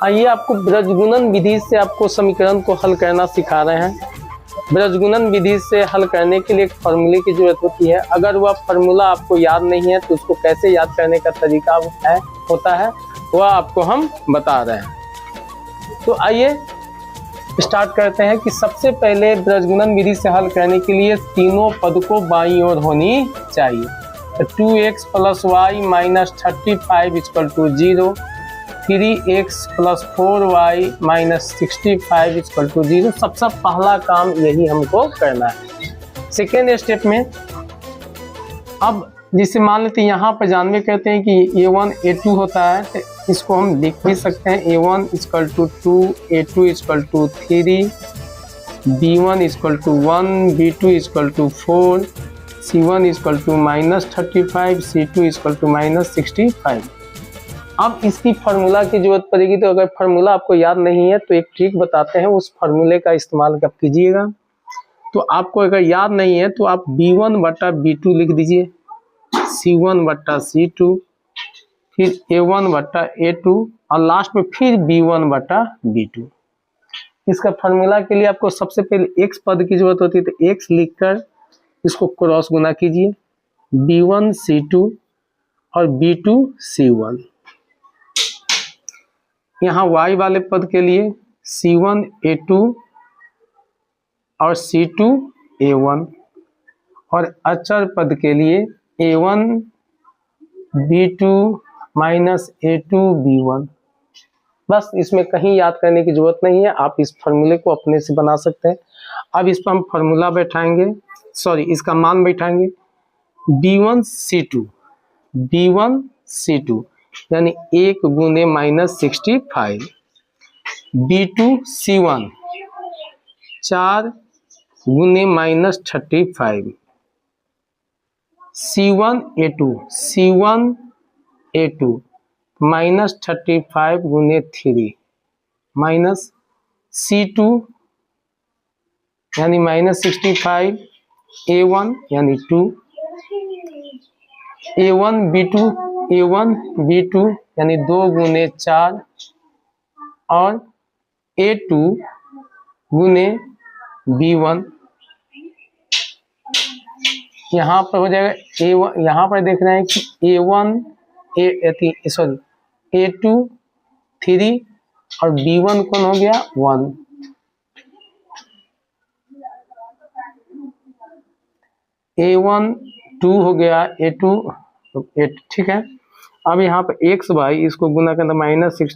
आइए आपको ब्रजगुणन विधि से आपको समीकरण को हल करना सिखा रहे हैं। ब्रजगुणन विधि से हल करने के लिए एक फार्मूले की जरूरत होती है। अगर वह फार्मूला आपको याद नहीं है तो उसको कैसे याद करने का तरीका होता है वह आपको हम बता रहे हैं। तो आइए स्टार्ट करते हैं कि सबसे पहले ब्रजगुणन विधि से हल करने के लिए तीनों पद को बाईं ओर होनी चाहिए। 2x + y - 35 = 0, 3x + 4y - 65 = 0। सबसे पहला काम यही हमको करना है। सेकेंड स्टेप में अब जिसे मान लेते हैं यहाँ पर जानवे कहते हैं कि a1 a2 होता है, तो इसको हम लिख भी सकते हैं a1 = 2, a2 = 3, b1 = 1, b2 = 4, c1 = -35, c2 = -65। अब इसकी फार्मूला की जरूरत पड़ेगी, तो अगर फार्मूला आपको याद नहीं है तो एक ट्रिक बताते हैं, उस फार्मूले का इस्तेमाल कब कीजिएगा। तो आपको अगर याद नहीं है तो आप b1/b2 लिख दीजिए, c1/c2, फिर a1/a2 और लास्ट में फिर b1/b2। इसका फार्मूला के लिए आपको सबसे पहले x पद की जरूरत होती है, तो x लिखकर इसको क्रॉस गुना कीजिए, b1 c2 और b2 c1। यहाँ y वाले पद के लिए c1 a2 और c2 a1, और अचर पद के लिए a1 b2 - a2 b1। बस इसमें कहीं याद करने की जरूरत नहीं है, आप इस फार्मूले को अपने से बना सकते हैं। अब इस पर हम फार्मूला बैठाएंगे, इसका मान बैठाएंगे, b1 c2 यानी 1 गुने -65, b2 c1 4 गुने -35, c1 a2 -35 गुने 3 माइनस c2 यानी -65, a1 यानी 2, a1 b2 यानी 2 गुने 4 और a2 गुने b1। यहाँ पर हो जाएगा a1, यहाँ पर देख रहे हैं कि a2 3 और b1 कौन हो गया 1। a1 2 हो गया, a2 8, ठीक है। अब यहाँ पर x y इसको गुना करना -60